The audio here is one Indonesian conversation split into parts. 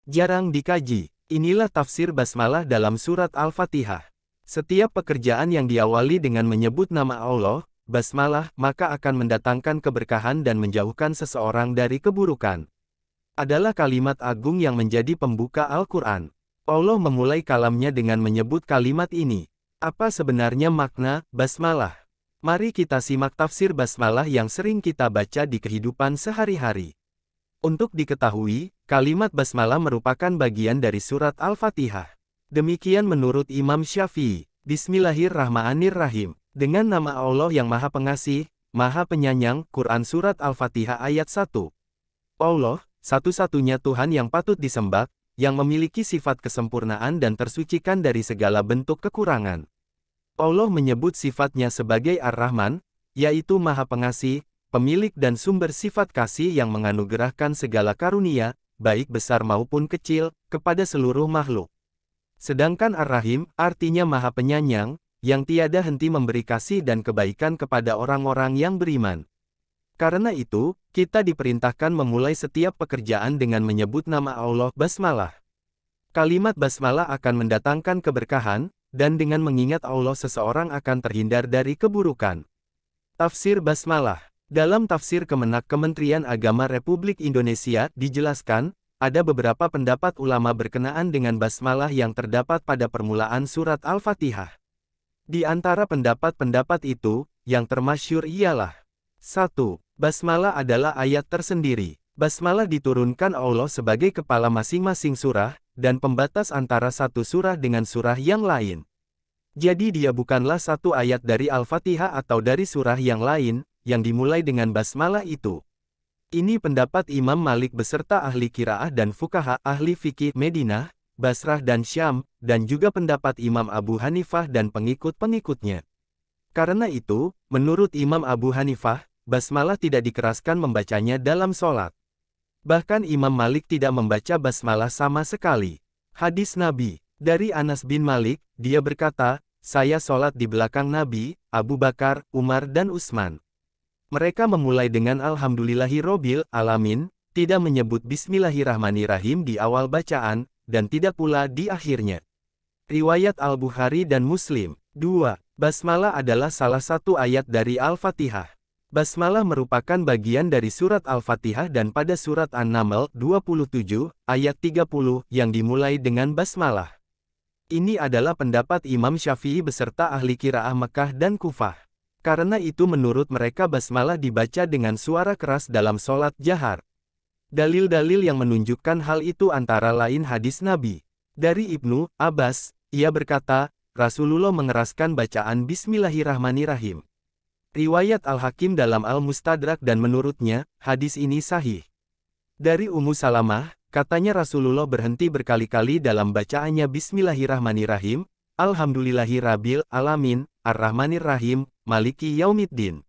jarang dikaji. Inilah tafsir basmalah dalam surat Al-Fatihah. Setiap pekerjaan yang diawali dengan menyebut nama Allah, basmalah, maka akan mendatangkan keberkahan dan menjauhkan seseorang dari keburukan. Adalah kalimat agung yang menjadi pembuka Al-Quran. Allah memulai kalamnya dengan menyebut kalimat ini. Apa sebenarnya makna basmalah? Mari kita simak tafsir basmalah yang sering kita baca di kehidupan sehari-hari. Untuk diketahui, kalimat basmalah merupakan bagian dari surat Al-Fatihah. Demikian menurut Imam Syafi'i. Bismillahirrahmanirrahim. Dengan nama Allah yang Maha Pengasih, Maha Penyayang, Quran Surat Al-Fatihah ayat 1. Allah, satu-satunya Tuhan yang patut disembah, yang memiliki sifat kesempurnaan dan tersucikan dari segala bentuk kekurangan. Allah menyebut sifatnya sebagai Ar-Rahman, yaitu Maha Pengasih, pemilik dan sumber sifat kasih yang menganugerahkan segala karunia, baik besar maupun kecil, kepada seluruh makhluk. Sedangkan Ar-Rahim, artinya Maha Penyayang, yang tiada henti memberi kasih dan kebaikan kepada orang-orang yang beriman. Karena itu, kita diperintahkan memulai setiap pekerjaan dengan menyebut nama Allah basmalah. Kalimat basmalah akan mendatangkan keberkahan, dan dengan mengingat Allah seseorang akan terhindar dari keburukan. Tafsir basmalah. Dalam tafsir Kemenak Kementerian Agama Republik Indonesia, dijelaskan, ada beberapa pendapat ulama berkenaan dengan basmalah yang terdapat pada permulaan surat Al-Fatihah. Di antara pendapat-pendapat itu, yang termasyhur ialah 1. Basmalah adalah ayat tersendiri. Basmalah diturunkan Allah sebagai kepala masing-masing surah, dan pembatas antara satu surah dengan surah yang lain. Jadi dia bukanlah satu ayat dari Al-Fatihah atau dari surah yang lain, yang dimulai dengan basmalah itu. Ini pendapat Imam Malik beserta ahli qiraah dan fuqaha ahli fikih Madinah, Basrah dan Syam, dan juga pendapat Imam Abu Hanifah dan pengikut-pengikutnya. Karena itu, menurut Imam Abu Hanifah, basmalah tidak dikeraskan membacanya dalam sholat. Bahkan Imam Malik tidak membaca basmalah sama sekali. Hadis Nabi, dari Anas bin Malik, dia berkata, saya sholat di belakang Nabi, Abu Bakar, Umar dan Utsman. Mereka memulai dengan Alhamdulillahirobbil alamin, tidak menyebut Bismillahirrahmanirrahim di awal bacaan, dan tidak pula di akhirnya. Riwayat Al-Bukhari dan Muslim. 2. Basmalah adalah salah satu ayat dari Al-Fatihah. Basmalah merupakan bagian dari surat Al-Fatihah dan pada surat An-Naml 27, ayat 30, yang dimulai dengan basmalah. Ini adalah pendapat Imam Syafi'i beserta ahli qiraah Mekkah dan Kufah. Karena itu menurut mereka basmalah dibaca dengan suara keras dalam sholat jahar. Dalil-dalil yang menunjukkan hal itu antara lain hadis Nabi. Dari Ibnu Abbas, ia berkata, Rasulullah mengeraskan bacaan Bismillahirrahmanirrahim. Riwayat Al-Hakim dalam Al-Mustadrak dan menurutnya, hadis ini sahih. Dari Ummu Salamah, katanya Rasulullah berhenti berkali-kali dalam bacaannya Bismillahirrahmanirrahim, Alhamdulillahirabbil alamin, Ar-Rahmanir-Rahim, Maliki Yaumiddin.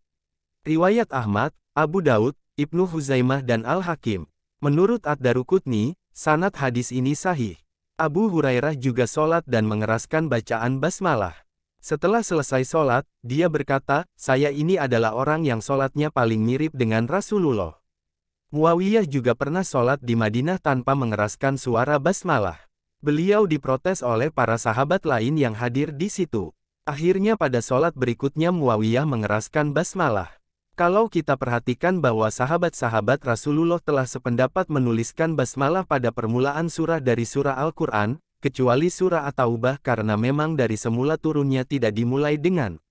Riwayat Ahmad, Abu Daud, Ibnu Huzaimah dan Al-Hakim. Menurut Ad-Daruqutni, sanad hadis ini sahih. Abu Hurairah juga sholat dan mengeraskan bacaan basmalah. Setelah selesai sholat, dia berkata, saya ini adalah orang yang sholatnya paling mirip dengan Rasulullah. Muawiyah juga pernah sholat di Madinah tanpa mengeraskan suara basmalah. Beliau diprotes oleh para sahabat lain yang hadir di situ. Akhirnya pada sholat berikutnya Muawiyah mengeraskan basmalah. Kalau kita perhatikan bahwa sahabat-sahabat Rasulullah telah sependapat menuliskan basmalah pada permulaan surah dari surah Al-Quran, kecuali surah At-Taubah karena memang dari semula turunnya tidak dimulai dengan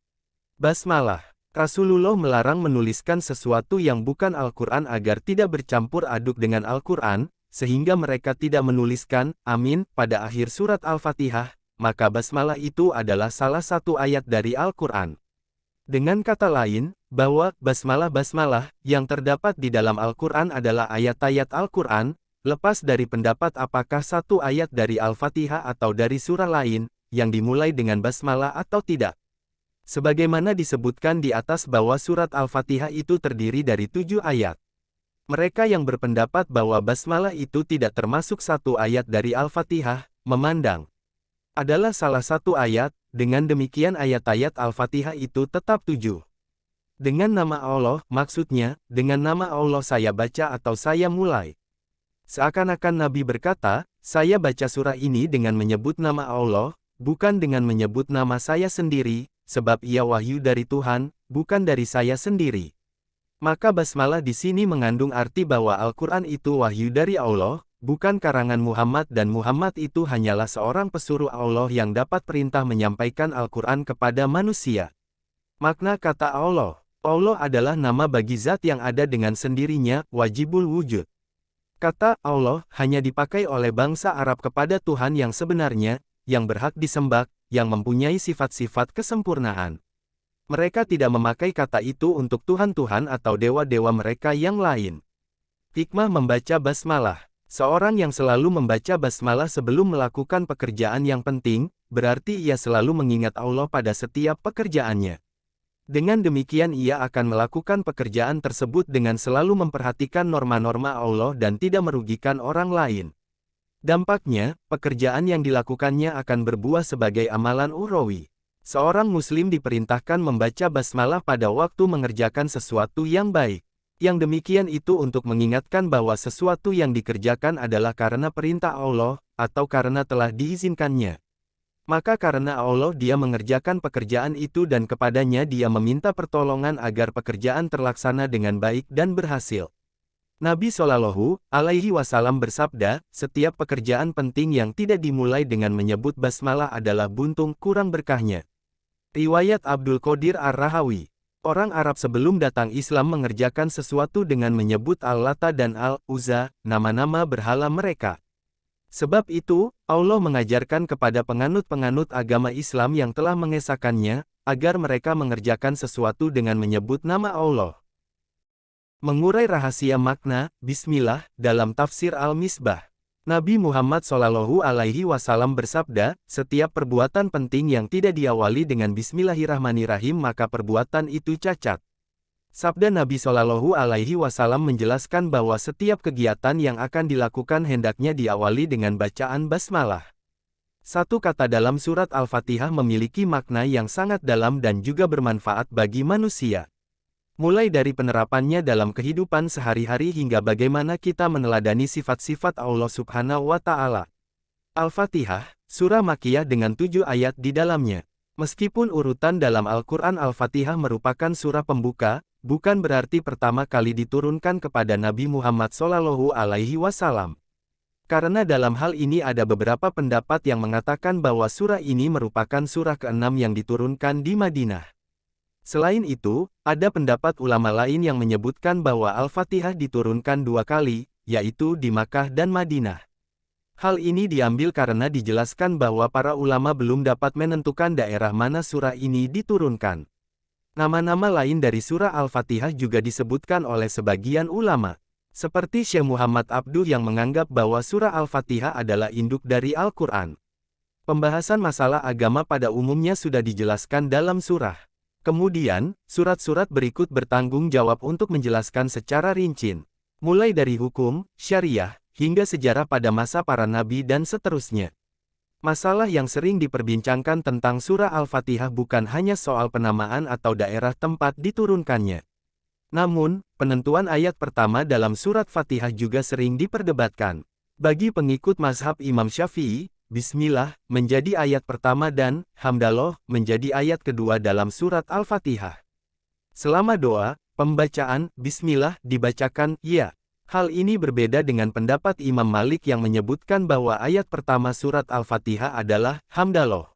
basmalah. Rasulullah melarang menuliskan sesuatu yang bukan Al-Quran agar tidak bercampur aduk dengan Al-Quran, sehingga mereka tidak menuliskan, amin, pada akhir surat Al-Fatihah, maka basmalah itu adalah salah satu ayat dari Al-Quran. Dengan kata lain, bahwa basmalah-basmalah yang terdapat di dalam Al-Quran adalah ayat-ayat Al-Quran, lepas dari pendapat apakah satu ayat dari Al-Fatihah atau dari surah lain, yang dimulai dengan basmalah atau tidak. Sebagaimana disebutkan di atas bahwa surat Al-Fatihah itu terdiri dari 7 ayat. Mereka yang berpendapat bahwa basmalah itu tidak termasuk satu ayat dari Al-Fatihah, memandang adalah salah satu ayat, dengan demikian ayat-ayat Al-Fatihah itu tetap 7. Dengan nama Allah, maksudnya, dengan nama Allah saya baca atau saya mulai. Seakan-akan Nabi berkata, saya baca surah ini dengan menyebut nama Allah, bukan dengan menyebut nama saya sendiri, sebab ia wahyu dari Tuhan, bukan dari saya sendiri. Maka basmalah di sini mengandung arti bahwa Al-Quran itu wahyu dari Allah, bukan karangan Muhammad dan Muhammad itu hanyalah seorang pesuruh Allah yang dapat perintah menyampaikan Al-Quran kepada manusia. Makna kata Allah, Allah adalah nama bagi zat yang ada dengan sendirinya, wajibul wujud. Kata Allah hanya dipakai oleh bangsa Arab kepada Tuhan yang sebenarnya, yang berhak disembah, yang mempunyai sifat-sifat kesempurnaan. Mereka tidak memakai kata itu untuk Tuhan-Tuhan atau dewa-dewa mereka yang lain. Hikmah membaca basmalah. Seorang yang selalu membaca basmalah sebelum melakukan pekerjaan yang penting, berarti ia selalu mengingat Allah pada setiap pekerjaannya. Dengan demikian ia akan melakukan pekerjaan tersebut dengan selalu memperhatikan norma-norma Allah dan tidak merugikan orang lain. Dampaknya, pekerjaan yang dilakukannya akan berbuah sebagai amalan ukhrawi. Seorang muslim diperintahkan membaca basmalah pada waktu mengerjakan sesuatu yang baik. Yang demikian itu untuk mengingatkan bahwa sesuatu yang dikerjakan adalah karena perintah Allah, atau karena telah diizinkannya. Maka karena Allah dia mengerjakan pekerjaan itu dan kepadanya dia meminta pertolongan agar pekerjaan terlaksana dengan baik dan berhasil. Nabi Shallallahu Alaihi Wasallam bersabda, setiap pekerjaan penting yang tidak dimulai dengan menyebut basmalah adalah buntung kurang berkahnya. Riwayat Abdul Qadir Ar-Rahawi. Orang Arab sebelum datang Islam mengerjakan sesuatu dengan menyebut Al-Lata dan Al-Uzza, nama-nama berhala mereka. Sebab itu, Allah mengajarkan kepada penganut-penganut agama Islam yang telah mengesahkannya, agar mereka mengerjakan sesuatu dengan menyebut nama Allah. Mengurai rahasia makna, Bismillah, dalam tafsir Al-Misbah. Nabi Muhammad Shallallahu Alaihi Wasallam bersabda, setiap perbuatan penting yang tidak diawali dengan Bismillahirrahmanirrahim maka perbuatan itu cacat. Sabda Nabi Shallallahu Alaihi Wasallam menjelaskan bahwa setiap kegiatan yang akan dilakukan hendaknya diawali dengan bacaan basmalah. Satu kata dalam surat Al-Fatihah memiliki makna yang sangat dalam dan juga bermanfaat bagi manusia. Mulai dari penerapannya dalam kehidupan sehari-hari hingga bagaimana kita meneladani sifat-sifat Allah Subhanahu wa Ta'ala. Al-Fatihah, surah Makkiyah dengan 7 ayat di dalamnya. Meskipun urutan dalam Al-Quran Al-Fatihah merupakan surah pembuka, bukan berarti pertama kali diturunkan kepada Nabi Muhammad Shallallahu Alaihi Wasallam. Karena dalam hal ini ada beberapa pendapat yang mengatakan bahwa surah ini merupakan surah ke-6 yang diturunkan di Madinah. Selain itu, ada pendapat ulama lain yang menyebutkan bahwa Al-Fatihah diturunkan 2 kali, yaitu di Makkah dan Madinah. Hal ini diambil karena dijelaskan bahwa para ulama belum dapat menentukan daerah mana surah ini diturunkan. Nama-nama lain dari surah Al-Fatihah juga disebutkan oleh sebagian ulama. Seperti Syekh Muhammad Abduh yang menganggap bahwa surah Al-Fatihah adalah induk dari Al-Quran. Pembahasan masalah agama pada umumnya sudah dijelaskan dalam surah. Kemudian, surat-surat berikut bertanggung jawab untuk menjelaskan secara rinci, mulai dari hukum, syariah, hingga sejarah pada masa para nabi dan seterusnya. Masalah yang sering diperbincangkan tentang surah Al-Fatihah bukan hanya soal penamaan atau daerah tempat diturunkannya. Namun, penentuan ayat pertama dalam surat Fatihah juga sering diperdebatkan. Bagi pengikut mazhab Imam Syafi'i, Bismillah menjadi ayat pertama dan Hamdalah menjadi ayat kedua dalam surat Al-Fatihah. Selama doa, pembacaan Bismillah dibacakan ya. Hal ini berbeda dengan pendapat Imam Malik yang menyebutkan bahwa ayat pertama surat Al-Fatihah adalah Hamdalah.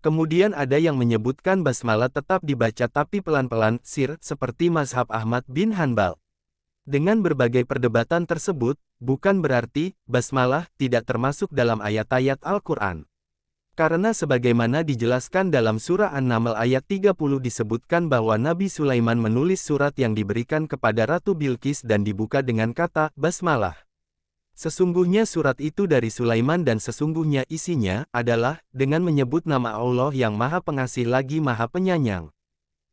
Kemudian ada yang menyebutkan basmalah tetap dibaca tapi pelan-pelan, sir, seperti mazhab Ahmad bin Hanbal. Dengan berbagai perdebatan tersebut, bukan berarti basmalah tidak termasuk dalam ayat-ayat Al-Quran. Karena sebagaimana dijelaskan dalam surah An-Naml ayat 30 disebutkan bahwa Nabi Sulaiman menulis surat yang diberikan kepada Ratu Bilqis dan dibuka dengan kata basmalah. Sesungguhnya surat itu dari Sulaiman dan sesungguhnya isinya adalah dengan menyebut nama Allah yang Maha Pengasih lagi Maha Penyayang.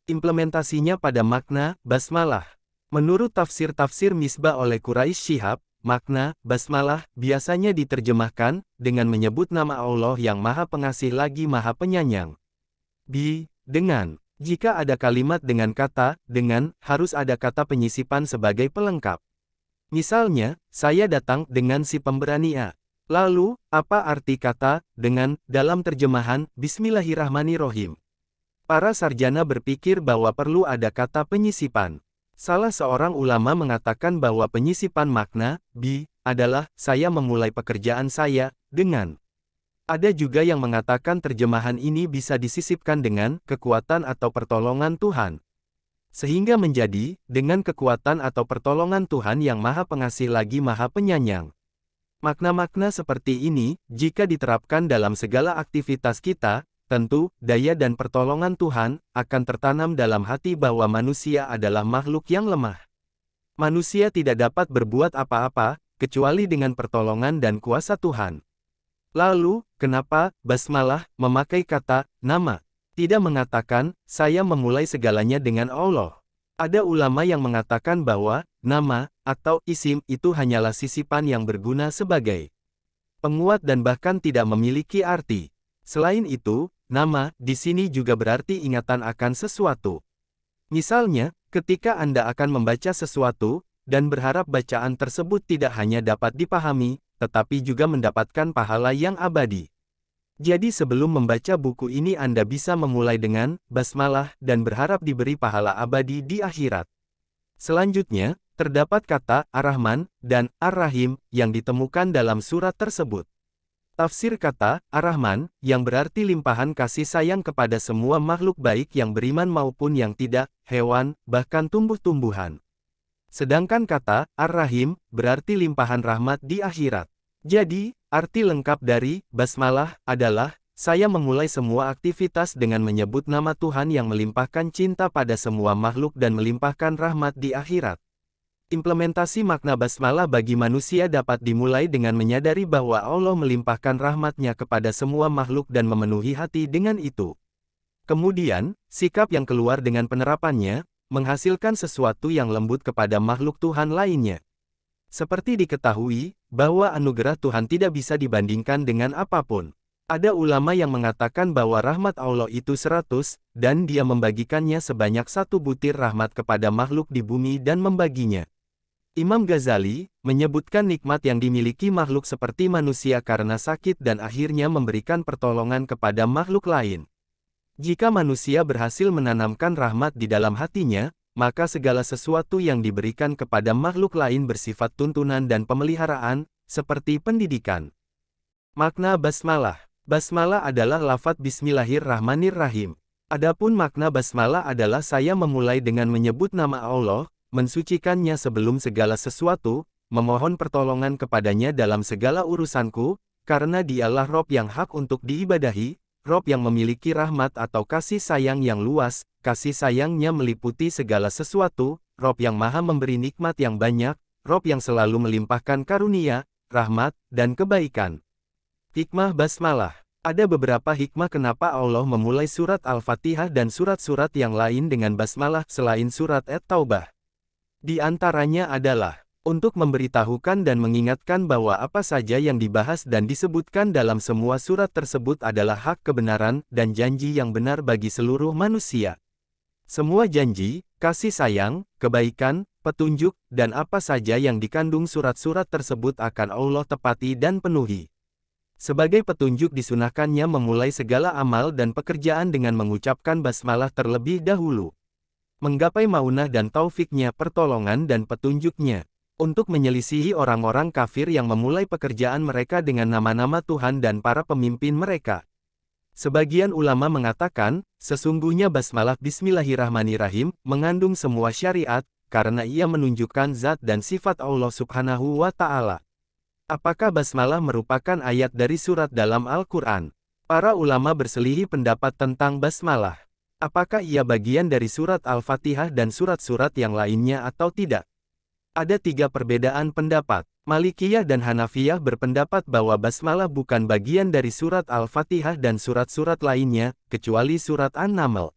Implementasinya pada makna basmalah. Menurut tafsir-tafsir Misbah oleh Quraisy Shihab, makna basmalah biasanya diterjemahkan dengan menyebut nama Allah yang Maha Pengasih lagi Maha Penyayang. Dengan. Jika ada kalimat dengan kata dengan, harus ada kata penyisipan sebagai pelengkap. Misalnya, saya datang dengan si pemberani A. Lalu, apa arti kata dengan dalam terjemahan Bismillahirrahmanirrahim? Para sarjana berpikir bahwa perlu ada kata penyisipan. Salah seorang ulama mengatakan bahwa penyisipan makna adalah saya memulai pekerjaan saya dengan. Ada juga yang mengatakan terjemahan ini bisa disisipkan dengan kekuatan atau pertolongan Tuhan. Sehingga menjadi dengan kekuatan atau pertolongan Tuhan yang Maha Pengasih lagi Maha Penyayang. Makna-makna seperti ini, jika diterapkan dalam segala aktivitas kita, tentu, daya dan pertolongan Tuhan akan tertanam dalam hati bahwa manusia adalah makhluk yang lemah. Manusia tidak dapat berbuat apa-apa, kecuali dengan pertolongan dan kuasa Tuhan. Lalu, kenapa basmalah memakai kata nama? Tidak mengatakan, saya memulai segalanya dengan Allah. Ada ulama yang mengatakan bahwa nama atau isim itu hanyalah sisipan yang berguna sebagai penguat dan bahkan tidak memiliki arti. Selain itu, nama di sini juga berarti ingatan akan sesuatu. Misalnya, ketika Anda akan membaca sesuatu dan berharap bacaan tersebut tidak hanya dapat dipahami, tetapi juga mendapatkan pahala yang abadi. Jadi sebelum membaca buku ini Anda bisa memulai dengan basmalah dan berharap diberi pahala abadi di akhirat. Selanjutnya, terdapat kata Ar-Rahman dan Ar-Rahim yang ditemukan dalam surat tersebut. Tafsir kata Ar-Rahman yang berarti limpahan kasih sayang kepada semua makhluk baik yang beriman maupun yang tidak, hewan, bahkan tumbuh-tumbuhan. Sedangkan kata Ar-Rahim berarti limpahan rahmat di akhirat. Jadi, arti lengkap dari basmalah adalah, saya memulai semua aktivitas dengan menyebut nama Tuhan yang melimpahkan cinta pada semua makhluk dan melimpahkan rahmat di akhirat. Implementasi makna basmalah bagi manusia dapat dimulai dengan menyadari bahwa Allah melimpahkan rahmat-Nya kepada semua makhluk dan memenuhi hati dengan itu. Kemudian, sikap yang keluar dengan penerapannya, menghasilkan sesuatu yang lembut kepada makhluk Tuhan lainnya. Seperti diketahui, bahwa anugerah Tuhan tidak bisa dibandingkan dengan apapun. Ada ulama yang mengatakan bahwa rahmat Allah itu 100, dan Dia membagikannya sebanyak 1 butir rahmat kepada makhluk di bumi dan membaginya. Imam Ghazali menyebutkan nikmat yang dimiliki makhluk seperti manusia karena sakit dan akhirnya memberikan pertolongan kepada makhluk lain. Jika manusia berhasil menanamkan rahmat di dalam hatinya, maka segala sesuatu yang diberikan kepada makhluk lain bersifat tuntunan dan pemeliharaan, seperti pendidikan. Makna basmalah. Basmalah adalah lafaz Bismillahirrahmanirrahim. Adapun makna basmalah adalah saya memulai dengan menyebut nama Allah, mensucikannya sebelum segala sesuatu, memohon pertolongan kepadanya dalam segala urusanku, karena Dialah Rob yang hak untuk diibadahi, Rob yang memiliki rahmat atau kasih sayang yang luas, kasih sayangnya meliputi segala sesuatu, Rob yang maha memberi nikmat yang banyak, Rob yang selalu melimpahkan karunia, rahmat, dan kebaikan. Hikmah basmalah. Ada beberapa hikmah kenapa Allah memulai surat Al-Fatihah dan surat-surat yang lain dengan basmalah selain surat At-Taubah. Di antaranya adalah untuk memberitahukan dan mengingatkan bahwa apa saja yang dibahas dan disebutkan dalam semua surat tersebut adalah hak kebenaran dan janji yang benar bagi seluruh manusia. Semua janji, kasih sayang, kebaikan, petunjuk, dan apa saja yang dikandung surat-surat tersebut akan Allah tepati dan penuhi. Sebagai petunjuk disunahkannya memulai segala amal dan pekerjaan dengan mengucapkan basmalah terlebih dahulu. Menggapai maunah dan taufiknya pertolongan dan petunjuknya. Untuk menyelisihi orang-orang kafir yang memulai pekerjaan mereka dengan nama-nama Tuhan dan para pemimpin mereka. Sebagian ulama mengatakan, sesungguhnya basmalah Bismillahirrahmanirrahim mengandung semua syariat, karena ia menunjukkan zat dan sifat Allah Subhanahu wa Ta'ala. Apakah basmalah merupakan ayat dari surat dalam Al-Quran? Para ulama berselisih pendapat tentang basmalah. Apakah ia bagian dari surat Al-Fatihah dan surat-surat yang lainnya atau tidak? Ada 3 perbedaan pendapat. Malikiyah dan Hanafiyah berpendapat bahwa basmalah bukan bagian dari surat Al-Fatihah dan surat-surat lainnya, kecuali surat An-Naml.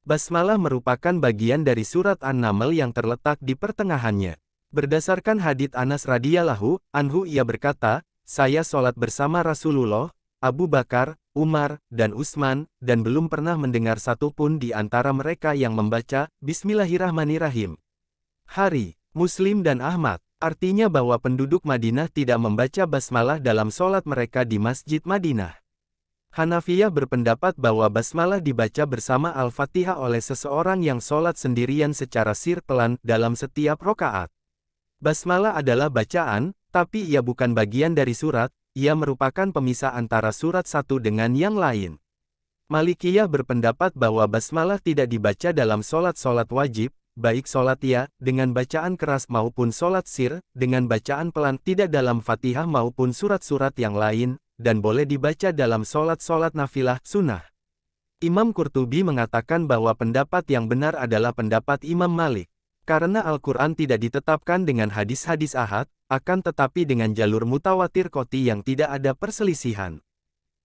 Basmalah merupakan bagian dari surat An-Naml yang terletak di pertengahannya. Berdasarkan hadits Anas radhiyallahu anhu ia berkata, saya sholat bersama Rasulullah, Abu Bakar, Umar, dan Utsman, dan belum pernah mendengar satupun di antara mereka yang membaca Bismillahirrahmanirrahim. Hari Muslim dan Ahmad. Artinya bahwa penduduk Madinah tidak membaca basmalah dalam sholat mereka di Masjid Madinah. Hanafiyah berpendapat bahwa basmalah dibaca bersama Al-Fatihah oleh seseorang yang sholat sendirian secara sir pelan dalam setiap rokaat. Basmalah adalah bacaan, tapi ia bukan bagian dari surat, ia merupakan pemisah antara surat satu dengan yang lain. Malikiyah berpendapat bahwa basmalah tidak dibaca dalam sholat-sholat wajib, baik sholat ya, dengan bacaan keras maupun sholat sir, dengan bacaan pelan tidak dalam Fatihah maupun surat-surat yang lain, dan boleh dibaca dalam sholat-sholat nafilah, sunnah. Imam Qurtubi mengatakan bahwa pendapat yang benar adalah pendapat Imam Malik. Karena Al-Quran tidak ditetapkan dengan hadis-hadis ahad, akan tetapi dengan jalur mutawatir qot'i yang tidak ada perselisihan.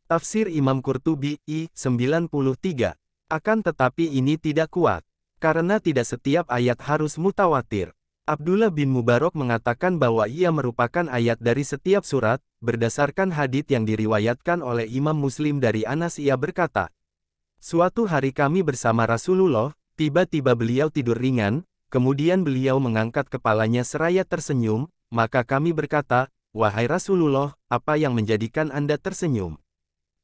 Tafsir Imam Qurtubi, I-93. Akan tetapi ini tidak kuat. Karena tidak setiap ayat harus mutawatir. Abdullah bin Mubarak mengatakan bahwa ia merupakan ayat dari setiap surat, berdasarkan hadits yang diriwayatkan oleh Imam Muslim dari Anas. Ia berkata, "Suatu hari kami bersama Rasulullah, tiba-tiba beliau tidur ringan, kemudian beliau mengangkat kepalanya seraya tersenyum, maka kami berkata, 'Wahai Rasulullah, apa yang menjadikan Anda tersenyum?'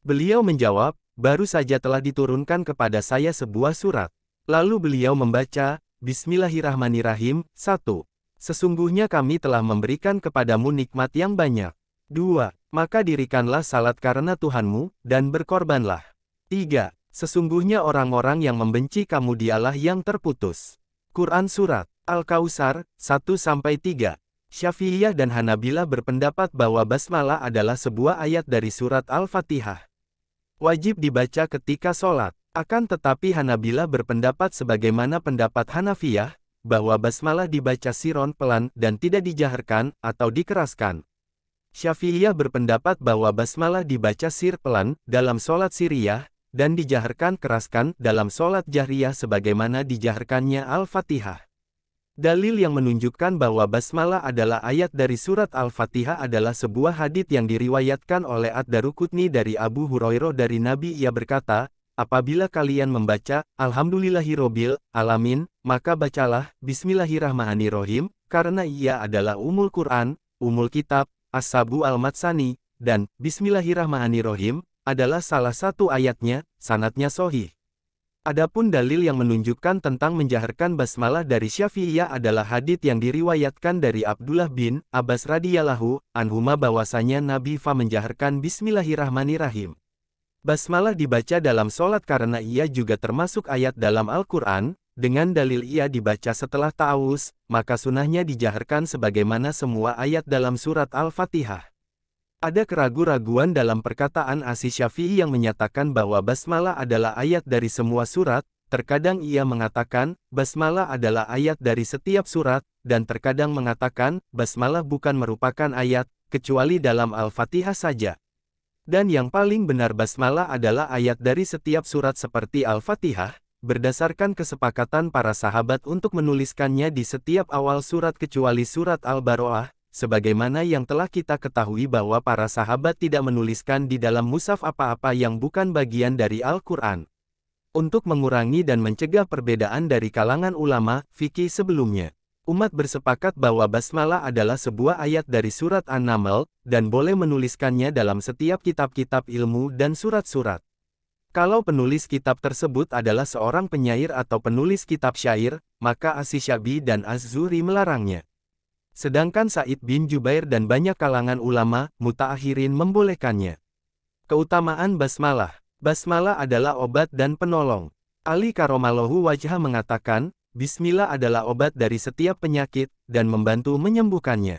Beliau menjawab, 'Baru saja telah diturunkan kepada saya sebuah surat.' Lalu beliau membaca, 'Bismillahirrahmanirrahim, 1. Sesungguhnya kami telah memberikan kepadamu nikmat yang banyak. 2. Maka dirikanlah salat karena Tuhanmu, dan berkorbanlah. 3. Sesungguhnya orang-orang yang membenci kamu dialah yang terputus.' Quran Surat Al-Kautsar, 1-3. Syafi'iyah dan Hanabilah berpendapat bahwa basmalah adalah sebuah ayat dari surat Al-Fatihah. Wajib dibaca ketika sholat. Akan tetapi Hanabilah berpendapat sebagaimana pendapat Hanafiyah, bahwa basmalah dibaca siron pelan dan tidak dijaharkan atau dikeraskan. Syafi'iyah berpendapat bahwa basmalah dibaca sir pelan dalam sholat siriyah, dan dijaharkan keraskan dalam sholat jahriyah sebagaimana dijaharkannya Al-Fatihah. Dalil yang menunjukkan bahwa basmalah adalah ayat dari surat Al-Fatihah adalah sebuah hadits yang diriwayatkan oleh Ad-Daruqutni dari Abu Hurairah dari Nabi. Ia berkata, "Apabila kalian membaca Alhamdulillahirobbil alamin, maka bacalah Bismillahirrahmanirrahim, karena ia adalah Ummul Quran, Ummul Kitab, As-Sabu Al-Matsani, dan Bismillahirrahmanirrahim adalah salah satu ayatnya, sanadnya sahih." Adapun dalil yang menunjukkan tentang menjaharkan basmalah dari Syafi'iyah adalah hadits yang diriwayatkan dari Abdullah bin Abbas radhiyallahu anhuma bahwasanya Nabi menjaharkan Bismillahirrahmanirrahim. Basmalah dibaca dalam sholat karena ia juga termasuk ayat dalam Al-Quran, dengan dalil ia dibaca setelah ta'awuz, maka sunnahnya dijaharkan sebagaimana semua ayat dalam surat Al-Fatihah. Ada keraguan-raguan dalam perkataan Asy-Syafi'i yang menyatakan bahwa basmalah adalah ayat dari semua surat, terkadang ia mengatakan, basmalah adalah ayat dari setiap surat, dan terkadang mengatakan, basmalah bukan merupakan ayat, kecuali dalam Al-Fatihah saja. Dan yang paling benar basmalah adalah ayat dari setiap surat seperti Al-Fatihah, berdasarkan kesepakatan para sahabat untuk menuliskannya di setiap awal surat kecuali surat Al-Baroah, sebagaimana yang telah kita ketahui bahwa para sahabat tidak menuliskan di dalam mushaf apa-apa yang bukan bagian dari Al-Quran. Untuk mengurangi dan mencegah perbedaan dari kalangan ulama fikih sebelumnya, umat bersepakat bahwa basmalah adalah sebuah ayat dari surat An-Naml, dan boleh menuliskannya dalam setiap kitab-kitab ilmu dan surat-surat. Kalau penulis kitab tersebut adalah seorang penyair atau penulis kitab syair, maka Asy-Syabi dan Az-Zuhri melarangnya. Sedangkan Sa'id bin Jubair dan banyak kalangan ulama, mutaakhirin membolehkannya. Keutamaan basmalah. Basmalah adalah obat dan penolong. Ali Karomallahu wajhah mengatakan, Bismillah adalah obat dari setiap penyakit, dan membantu menyembuhkannya.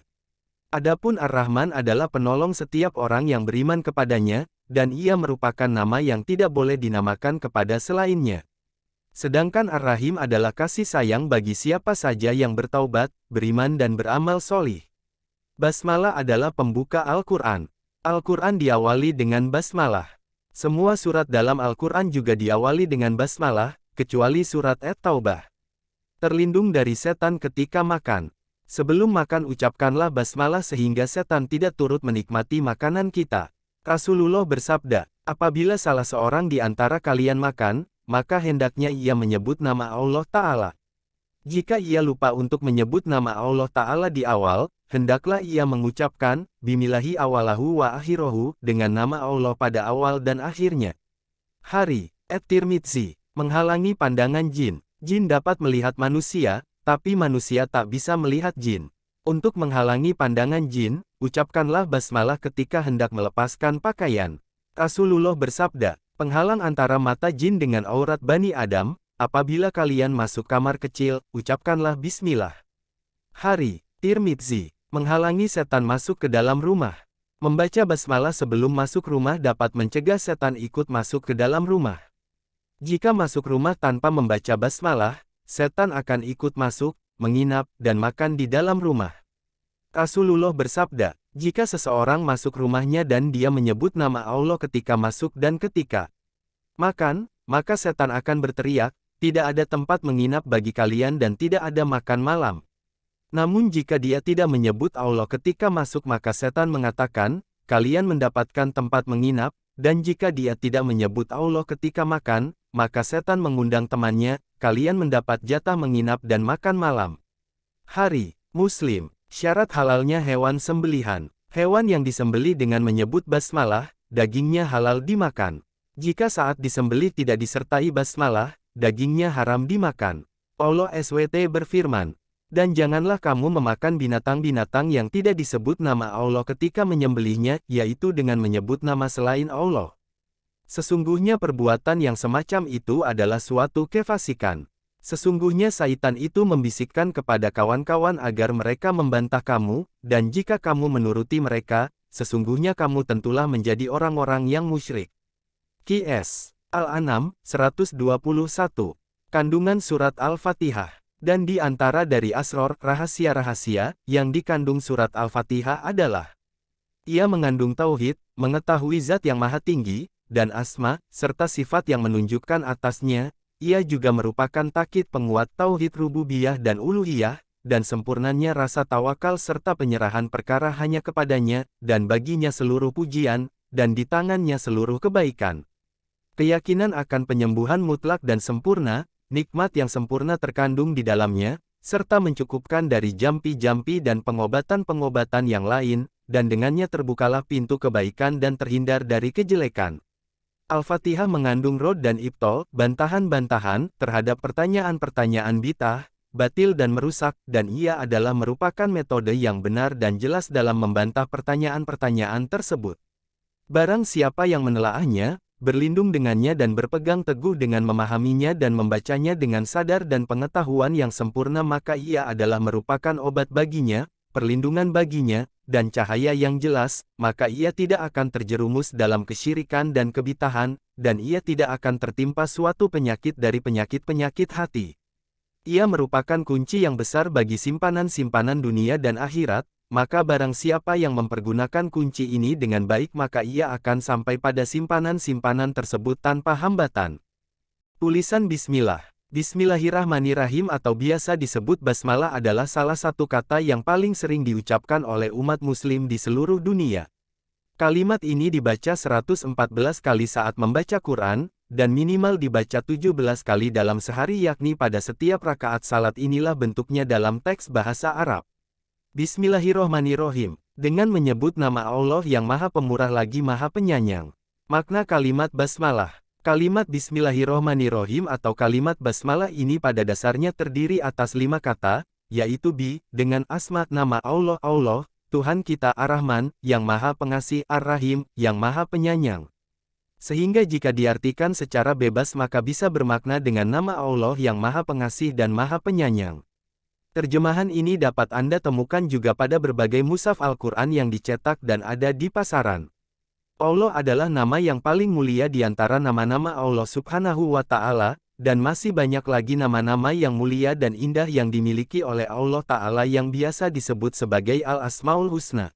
Adapun Ar-Rahman adalah penolong setiap orang yang beriman kepadanya, dan ia merupakan nama yang tidak boleh dinamakan kepada selainnya. Sedangkan Ar-Rahim adalah kasih sayang bagi siapa saja yang bertaubat, beriman dan beramal solih. Basmalah adalah pembuka Al-Quran. Al-Quran diawali dengan basmalah. Semua surat dalam Al-Quran juga diawali dengan basmalah, kecuali surat At-Taubah. Terlindung dari setan ketika makan. Sebelum makan ucapkanlah basmalah sehingga setan tidak turut menikmati makanan kita. Rasulullah bersabda, apabila salah seorang di antara kalian makan, maka hendaknya ia menyebut nama Allah Ta'ala. Jika ia lupa untuk menyebut nama Allah Ta'ala di awal, hendaklah ia mengucapkan, Bismillahi awalahu wa akhirohu, dengan nama Allah pada awal dan akhirnya. Hari, At-Tirmidzi, menghalangi pandangan jin. Jin dapat melihat manusia, tapi manusia tak bisa melihat jin. Untuk menghalangi pandangan jin, ucapkanlah basmalah ketika hendak melepaskan pakaian. Rasulullah bersabda, penghalang antara mata jin dengan aurat Bani Adam, apabila kalian masuk kamar kecil, ucapkanlah bismillah. Hari, Tirmidzi, menghalangi setan masuk ke dalam rumah. Membaca basmalah sebelum masuk rumah dapat mencegah setan ikut masuk ke dalam rumah. Jika masuk rumah tanpa membaca basmalah, setan akan ikut masuk, menginap, dan makan di dalam rumah. Rasulullah bersabda, jika seseorang masuk rumahnya dan dia menyebut nama Allah ketika masuk dan ketika makan, maka setan akan berteriak, tidak ada tempat menginap bagi kalian dan tidak ada makan malam. Namun jika dia tidak menyebut Allah ketika masuk maka setan mengatakan, kalian mendapatkan tempat menginap, dan jika dia tidak menyebut Allah ketika makan, maka setan mengundang temannya, kalian mendapat jatah menginap dan makan malam. Hari, Muslim, syarat halalnya hewan sembelihan. Hewan yang disembelih dengan menyebut basmalah, dagingnya halal dimakan. Jika saat disembelih tidak disertai basmalah, dagingnya haram dimakan. Allah SWT berfirman, dan janganlah kamu memakan binatang-binatang yang tidak disebut nama Allah ketika menyembelihnya, yaitu dengan menyebut nama selain Allah. Sesungguhnya perbuatan yang semacam itu adalah suatu kefasikan. Sesungguhnya syaitan itu membisikkan kepada kawan-kawan agar mereka membantah kamu, dan jika kamu menuruti mereka, sesungguhnya kamu tentulah menjadi orang-orang yang musyrik. Qs. Al-An'am, 121. Kandungan Surat Al-Fatihah. Dan di antara dari asror, rahasia-rahasia, yang dikandung Surat Al-Fatihah adalah ia mengandung tauhid, mengetahui zat yang maha tinggi, dan asma, serta sifat yang menunjukkan atasnya. Ia juga merupakan takkid penguat tauhid rububiyah dan uluhiyah, dan sempurnanya rasa tawakal serta penyerahan perkara hanya kepadanya, dan baginya seluruh pujian, dan di tangannya seluruh kebaikan. Keyakinan akan penyembuhan mutlak dan sempurna, nikmat yang sempurna terkandung di dalamnya, serta mencukupkan dari jampi-jampi dan pengobatan-pengobatan yang lain, dan dengannya terbukalah pintu kebaikan dan terhindar dari kejelekan. Al-Fatihah mengandung rod dan ibtol, bantahan-bantahan, terhadap pertanyaan-pertanyaan bid'ah, batil dan merusak, dan ia adalah merupakan metode yang benar dan jelas dalam membantah pertanyaan-pertanyaan tersebut. Barang siapa yang menelaahnya, berlindung dengannya dan berpegang teguh dengan memahaminya dan membacanya dengan sadar dan pengetahuan yang sempurna maka ia adalah merupakan obat baginya, perlindungan baginya, dan cahaya yang jelas, maka ia tidak akan terjerumus dalam kesyirikan dan kebid'ahan, dan ia tidak akan tertimpa suatu penyakit dari penyakit-penyakit hati. Ia merupakan kunci yang besar bagi simpanan-simpanan dunia dan akhirat, maka barang siapa yang mempergunakan kunci ini dengan baik maka ia akan sampai pada simpanan-simpanan tersebut tanpa hambatan. Tulisan Bismillah. Bismillahirrahmanirrahim atau biasa disebut basmalah adalah salah satu kata yang paling sering diucapkan oleh umat muslim di seluruh dunia. Kalimat ini dibaca 114 kali saat membaca Quran, dan minimal dibaca 17 kali dalam sehari yakni pada setiap rakaat salat inilah bentuknya dalam teks bahasa Arab. Bismillahirrohmanirrohim, dengan menyebut nama Allah yang Maha Pemurah lagi Maha Penyayang. Makna kalimat basmalah. Kalimat Bismillahirrohmanirrohim atau kalimat basmalah ini pada dasarnya terdiri atas 5 kata, yaitu dengan asma nama Allah Allah, Tuhan kita Ar-Rahman, yang Maha Pengasih, Ar-Rahim, yang Maha Penyayang. Sehingga jika diartikan secara bebas maka bisa bermakna dengan nama Allah yang Maha Pengasih dan Maha Penyayang. Terjemahan ini dapat Anda temukan juga pada berbagai mushaf Al-Quran yang dicetak dan ada di pasaran. Allah adalah nama yang paling mulia di antara nama-nama Allah Subhanahu wa Ta'ala, dan masih banyak lagi nama-nama yang mulia dan indah yang dimiliki oleh Allah Ta'ala yang biasa disebut sebagai Al-Asmaul Husna.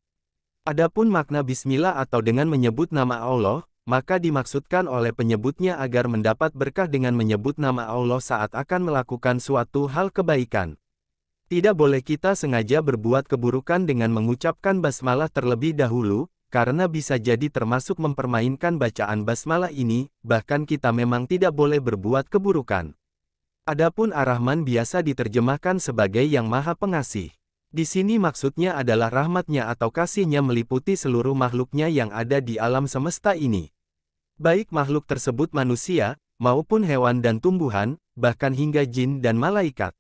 Adapun makna Bismillah atau dengan menyebut nama Allah, maka dimaksudkan oleh penyebutnya agar mendapat berkah dengan menyebut nama Allah saat akan melakukan suatu hal kebaikan. Tidak boleh kita sengaja berbuat keburukan dengan mengucapkan basmalah terlebih dahulu, karena bisa jadi termasuk mempermainkan bacaan basmalah ini, bahkan kita memang tidak boleh berbuat keburukan. Adapun Ar-Rahman biasa diterjemahkan sebagai yang Maha Pengasih. Di sini maksudnya adalah rahmatnya atau kasihnya meliputi seluruh makhluknya yang ada di alam semesta ini. Baik makhluk tersebut manusia, maupun hewan dan tumbuhan, bahkan hingga jin dan malaikat.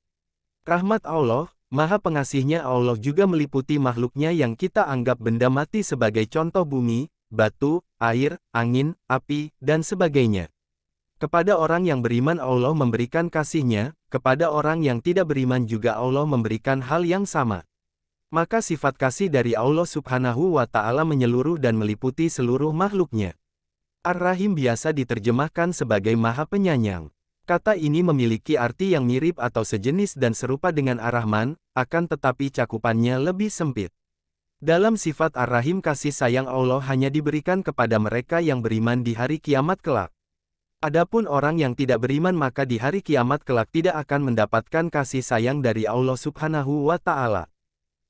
Rahmat Allah, Maha Pengasihnya Allah juga meliputi makhluknya yang kita anggap benda mati sebagai contoh bumi, batu, air, angin, api, dan sebagainya. Kepada orang yang beriman Allah memberikan kasih-Nya, kepada orang yang tidak beriman juga Allah memberikan hal yang sama. Maka sifat kasih dari Allah Subhanahu wa Ta'ala menyeluruh dan meliputi seluruh makhluknya. Ar-Rahim biasa diterjemahkan sebagai Maha Penyayang. Kata ini memiliki arti yang mirip atau sejenis dan serupa dengan Ar-Rahman, akan tetapi cakupannya lebih sempit. Dalam sifat Ar-Rahim kasih sayang Allah hanya diberikan kepada mereka yang beriman di hari kiamat kelak. Adapun orang yang tidak beriman maka di hari kiamat kelak tidak akan mendapatkan kasih sayang dari Allah Subhanahu wa Ta'ala.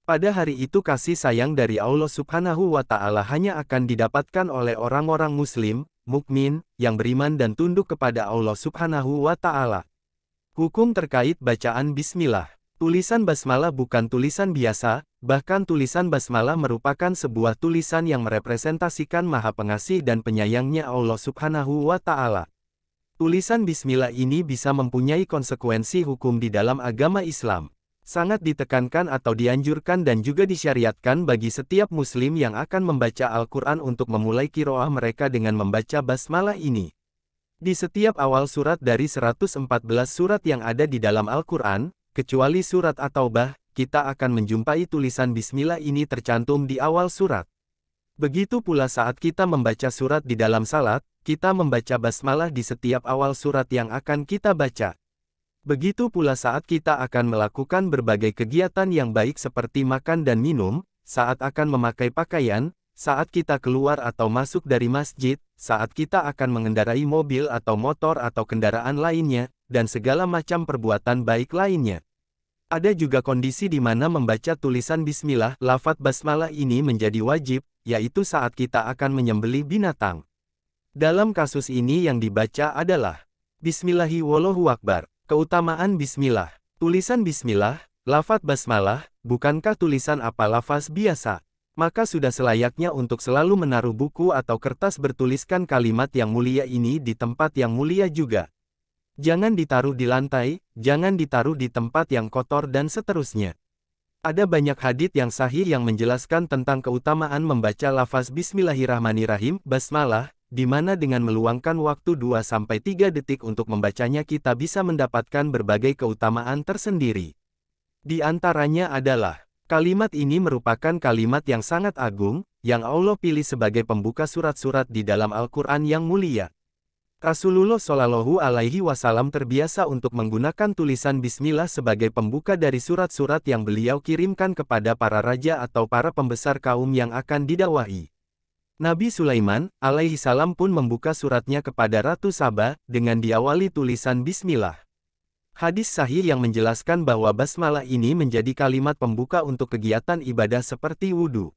Pada hari itu kasih sayang dari Allah Subhanahu wa Ta'ala hanya akan didapatkan oleh orang-orang Muslim, mukmin, yang beriman dan tunduk kepada Allah Subhanahu wa Ta'ala. Hukum terkait bacaan Bismillah. Tulisan basmalah bukan tulisan biasa, bahkan tulisan basmalah merupakan sebuah tulisan yang merepresentasikan Maha Pengasih dan Penyayangnya Allah Subhanahu wa Ta'ala. Tulisan Bismillah ini bisa mempunyai konsekuensi hukum di dalam agama Islam. Sangat ditekankan atau dianjurkan dan juga disyariatkan bagi setiap muslim yang akan membaca Al-Quran untuk memulai qiraah mereka dengan membaca basmalah ini. Di setiap awal surat dari 114 surat yang ada di dalam Al-Quran, kecuali surat At-Taubah, kita akan menjumpai tulisan Bismillah ini tercantum di awal surat. Begitu pula saat kita membaca surat di dalam salat, kita membaca basmalah di setiap awal surat yang akan kita baca. Begitu pula saat kita akan melakukan berbagai kegiatan yang baik seperti makan dan minum, saat akan memakai pakaian, saat kita keluar atau masuk dari masjid, saat kita akan mengendarai mobil atau motor atau kendaraan lainnya, dan segala macam perbuatan baik lainnya. Ada juga kondisi di mana membaca tulisan Bismillah, lafaz basmalah ini menjadi wajib, yaitu saat kita akan menyembelih binatang. Dalam kasus ini yang dibaca adalah Bismillahi wallahu akbar. Keutamaan Bismillah. Tulisan Bismillah, lafaz basmalah, bukankah tulisan apa lafaz biasa? Maka sudah selayaknya untuk selalu menaruh buku atau kertas bertuliskan kalimat yang mulia ini di tempat yang mulia juga. Jangan ditaruh di lantai, jangan ditaruh di tempat yang kotor dan seterusnya. Ada banyak hadits yang sahih yang menjelaskan tentang keutamaan membaca lafaz Bismillahirrahmanirrahim, basmalah, di mana dengan meluangkan waktu 2-3 detik untuk membacanya kita bisa mendapatkan berbagai keutamaan tersendiri. Di antaranya adalah, kalimat ini merupakan kalimat yang sangat agung, yang Allah pilih sebagai pembuka surat-surat di dalam Al-Quran yang mulia. Rasulullah Shallallahu Alaihi Wasallam terbiasa untuk menggunakan tulisan Bismillah sebagai pembuka dari surat-surat yang beliau kirimkan kepada para raja atau para pembesar kaum yang akan didakwahi. Nabi Sulaiman, alaihi salam pun membuka suratnya kepada Ratu Saba, dengan diawali tulisan Bismillah. Hadis sahih yang menjelaskan bahwa basmalah ini menjadi kalimat pembuka untuk kegiatan ibadah seperti wudhu.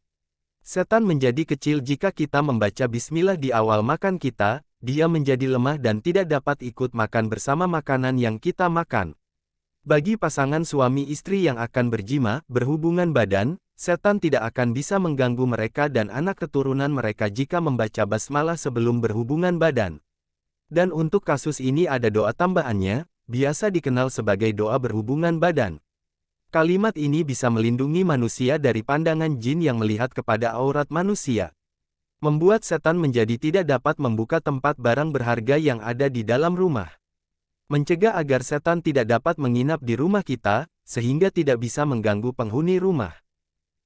Setan menjadi kecil jika kita membaca Bismillah di awal makan kita, dia menjadi lemah dan tidak dapat ikut makan bersama makanan yang kita makan. Bagi pasangan suami istri yang akan berjima, berhubungan badan, setan tidak akan bisa mengganggu mereka dan anak keturunan mereka jika membaca basmalah sebelum berhubungan badan. Dan untuk kasus ini ada doa tambahannya, biasa dikenal sebagai doa berhubungan badan. Kalimat ini bisa melindungi manusia dari pandangan jin yang melihat kepada aurat manusia. Membuat setan menjadi tidak dapat membuka tempat barang berharga yang ada di dalam rumah. Mencegah agar setan tidak dapat menginap di rumah kita, sehingga tidak bisa mengganggu penghuni rumah.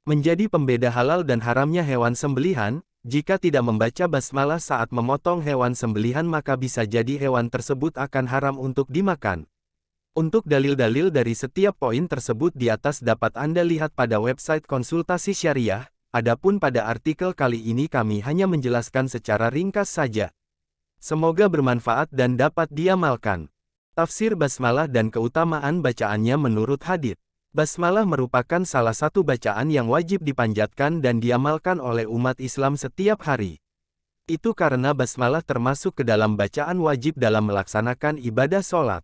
Menjadi pembeda halal dan haramnya hewan sembelihan, jika tidak membaca basmalah saat memotong hewan sembelihan maka bisa jadi hewan tersebut akan haram untuk dimakan. Untuk dalil-dalil dari setiap poin tersebut di atas dapat Anda lihat pada website konsultasi syariah, adapun pada artikel kali ini kami hanya menjelaskan secara ringkas saja. Semoga bermanfaat dan dapat diamalkan. Tafsir basmalah dan keutamaan bacaannya menurut hadits. Basmalah merupakan salah satu bacaan yang wajib dipanjatkan dan diamalkan oleh umat Islam setiap hari. Itu karena basmalah termasuk ke dalam bacaan wajib dalam melaksanakan ibadah sholat.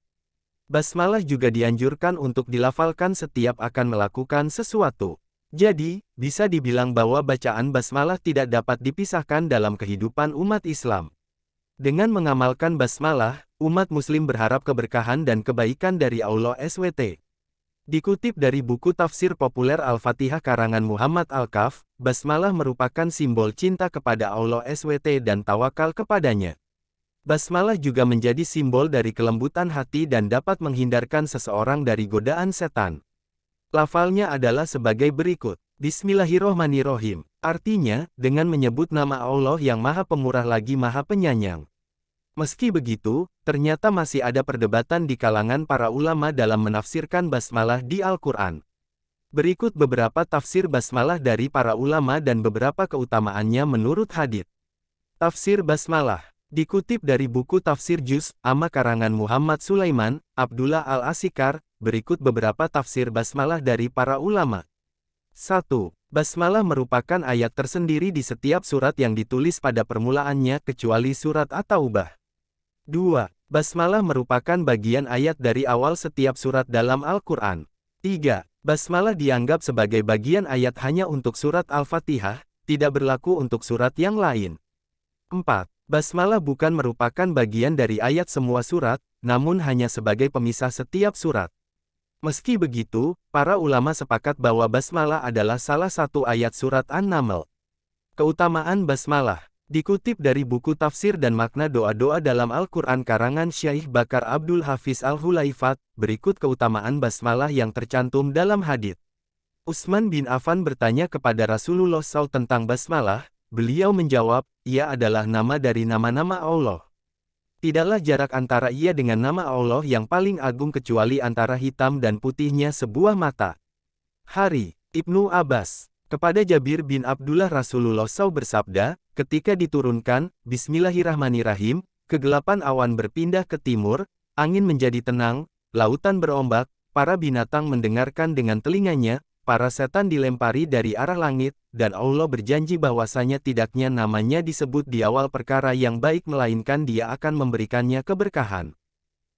Basmalah juga dianjurkan untuk dilafalkan setiap akan melakukan sesuatu. Jadi, bisa dibilang bahwa bacaan basmalah tidak dapat dipisahkan dalam kehidupan umat Islam. Dengan mengamalkan basmalah, umat muslim berharap keberkahan dan kebaikan dari Allah SWT. Dikutip dari buku tafsir populer Al-Fatihah karangan Muhammad Al-Kaf, basmalah merupakan simbol cinta kepada Allah SWT dan tawakal kepadanya. Basmalah juga menjadi simbol dari kelembutan hati dan dapat menghindarkan seseorang dari godaan setan. Lafalnya adalah sebagai berikut. Bismillahirrohmanirrohim. Artinya, dengan menyebut nama Allah yang Maha Pemurah lagi Maha Penyayang. Meski begitu, ternyata masih ada perdebatan di kalangan para ulama dalam menafsirkan basmalah di Al-Quran. Berikut beberapa tafsir basmalah dari para ulama dan beberapa keutamaannya menurut hadits. Tafsir basmalah dikutip dari buku tafsir Juz' Amma karangan Muhammad Sulaiman, Abdullah Al-Asikar, berikut beberapa tafsir basmalah dari para ulama. 1. Basmalah merupakan ayat tersendiri di setiap surat yang ditulis pada permulaannya kecuali surat At-Taubah. 2. Basmalah merupakan bagian ayat dari awal setiap surat dalam Al-Quran. 3. Basmalah dianggap sebagai bagian ayat hanya untuk surat Al-Fatihah, tidak berlaku untuk surat yang lain. 4. Basmalah bukan merupakan bagian dari ayat semua surat, namun hanya sebagai pemisah setiap surat. Meski begitu, para ulama sepakat bahwa basmalah adalah salah satu ayat surat An-Naml. Keutamaan basmalah dikutip dari buku tafsir dan makna doa-doa dalam Al-Quran karangan Syekh Bakar Abdul Hafiz Al-Hulaifat, berikut keutamaan basmalah yang tercantum dalam hadits. Utsman bin Affan bertanya kepada Rasulullah SAW tentang basmalah. Beliau menjawab, ia adalah nama dari nama-nama Allah. Tidaklah jarak antara ia dengan nama Allah yang paling agung kecuali antara hitam dan putihnya sebuah mata. Hari, Ibnu Abbas. Kepada Jabir bin Abdullah Rasulullah SAW bersabda, ketika diturunkan, Bismillahirrahmanirrahim, kegelapan awan berpindah ke timur, angin menjadi tenang, lautan berombak, para binatang mendengarkan dengan telinganya, para setan dilempari dari arah langit, dan Allah berjanji bahwasanya tidaknya namanya disebut di awal perkara yang baik melainkan dia akan memberikannya keberkahan.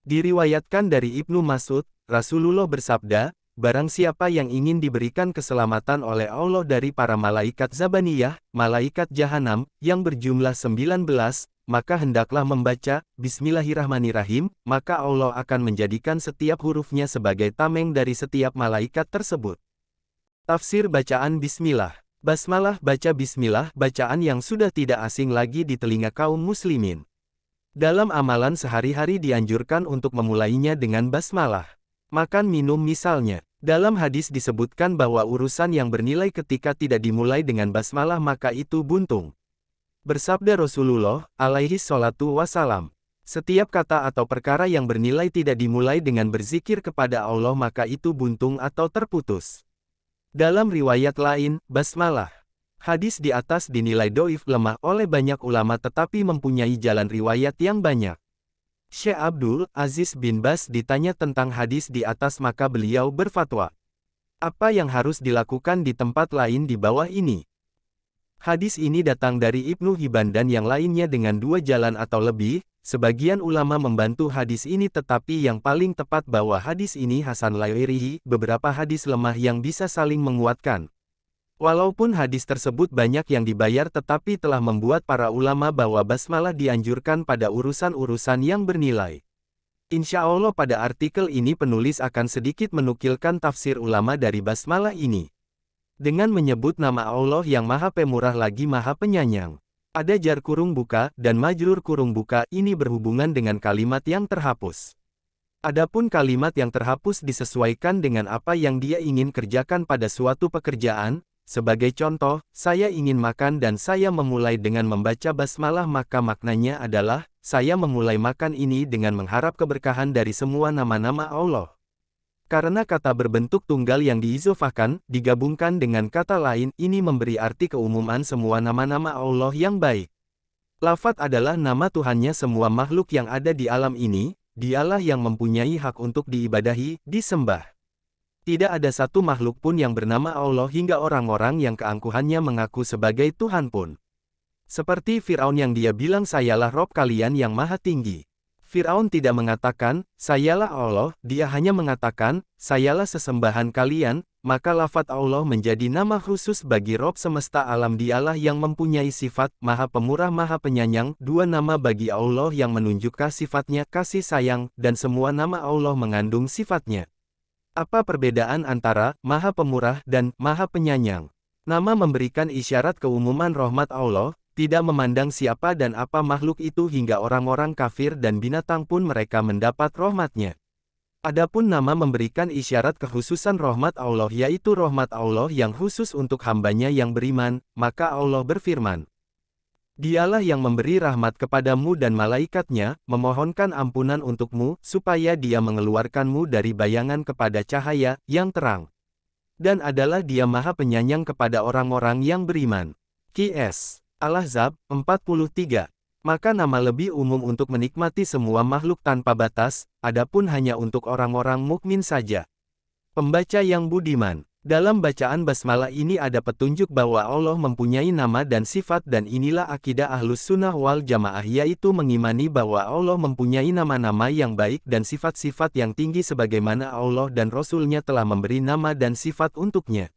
Diriwayatkan dari Ibnu Mas'ud, Rasulullah bersabda, barang siapa yang ingin diberikan keselamatan oleh Allah dari para malaikat Zabaniyah, malaikat Jahanam, yang berjumlah 19, maka hendaklah membaca, Bismillahirrahmanirrahim, maka Allah akan menjadikan setiap hurufnya sebagai tameng dari setiap malaikat tersebut. Tafsir bacaan Bismillah. Basmalah baca Bismillah bacaan yang sudah tidak asing lagi di telinga kaum muslimin. Dalam amalan sehari-hari dianjurkan untuk memulainya dengan basmalah. Makan minum misalnya. Dalam hadis disebutkan bahwa urusan yang bernilai ketika tidak dimulai dengan basmalah maka itu buntung. Bersabda Rasulullah, alaihi sholatu wassalam, setiap kata atau perkara yang bernilai tidak dimulai dengan berzikir kepada Allah maka itu buntung atau terputus. Dalam riwayat lain, basmalah. Hadis di atas dinilai doif lemah oleh banyak ulama tetapi mempunyai jalan riwayat yang banyak. Syekh Abdul Aziz bin Baz ditanya tentang hadis di atas maka beliau berfatwa. Apa yang harus dilakukan di tempat lain di bawah ini? Hadis ini datang dari Ibnu Hibban dan yang lainnya dengan 2 jalan atau lebih. Sebagian ulama membantu hadis ini tetapi yang paling tepat bahwa hadis ini Hasan Lairihi, beberapa hadis lemah yang bisa saling menguatkan. Walaupun hadis tersebut banyak yang dibayar tetapi telah membuat para ulama bahwa basmalah dianjurkan pada urusan-urusan yang bernilai. Insya Allah pada artikel ini penulis akan sedikit menukilkan tafsir ulama dari basmalah ini. Dengan menyebut nama Allah yang Maha Pemurah lagi Maha Penyayang. Ada jar kurung buka dan majrur kurung buka ini berhubungan dengan kalimat yang terhapus. Adapun kalimat yang terhapus disesuaikan dengan apa yang dia ingin kerjakan pada suatu pekerjaan. Sebagai contoh, saya ingin makan dan saya memulai dengan membaca basmalah maka maknanya adalah, saya memulai makan ini dengan mengharap keberkahan dari semua nama-nama Allah. Karena kata berbentuk tunggal yang diizofahkan, digabungkan dengan kata lain, ini memberi arti keumuman semua nama-nama Allah yang baik. Lafaz adalah nama Tuhannya semua makhluk yang ada di alam ini, dialah yang mempunyai hak untuk diibadahi, disembah. Tidak ada satu makhluk pun yang bernama Allah hingga orang-orang yang keangkuhannya mengaku sebagai Tuhan pun. Seperti Fir'aun yang dia bilang sayalah Rob kalian yang maha tinggi. Firaun tidak mengatakan, "Sayalah Allah," dia hanya mengatakan, "Sayalah sesembahan kalian," maka lafaz Allah menjadi nama khusus bagi Rob semesta alam. Dialah yang mempunyai sifat Maha Pemurah Maha Penyayang, dua nama bagi Allah yang menunjukkan sifatnya kasih sayang, dan semua nama Allah mengandung sifatnya. Apa perbedaan antara Maha Pemurah dan Maha Penyayang? Nama memberikan isyarat keumuman rahmat Allah, tidak memandang siapa dan apa makhluk itu hingga orang-orang kafir dan binatang pun mereka mendapat rahmatnya. Adapun nama memberikan isyarat kekhususan rahmat Allah yaitu rahmat Allah yang khusus untuk hambanya yang beriman, maka Allah berfirman, "Dialah yang memberi rahmat kepadamu dan malaikatnya, memohonkan ampunan untukmu, supaya dia mengeluarkanmu dari bayangan kepada cahaya yang terang. Dan adalah dia Maha Penyayang kepada orang-orang yang beriman." Qs. Al-Ahzab 43. Maka nama lebih umum untuk menikmati semua makhluk tanpa batas, adapun hanya untuk orang-orang mukmin saja. Pembaca yang budiman. Dalam bacaan basmalah ini ada petunjuk bahwa Allah mempunyai nama dan sifat dan inilah akidah Ahlus Sunnah wal Jamaah yaitu mengimani bahwa Allah mempunyai nama-nama yang baik dan sifat-sifat yang tinggi sebagaimana Allah dan Rasul-Nya telah memberi nama dan sifat untuknya.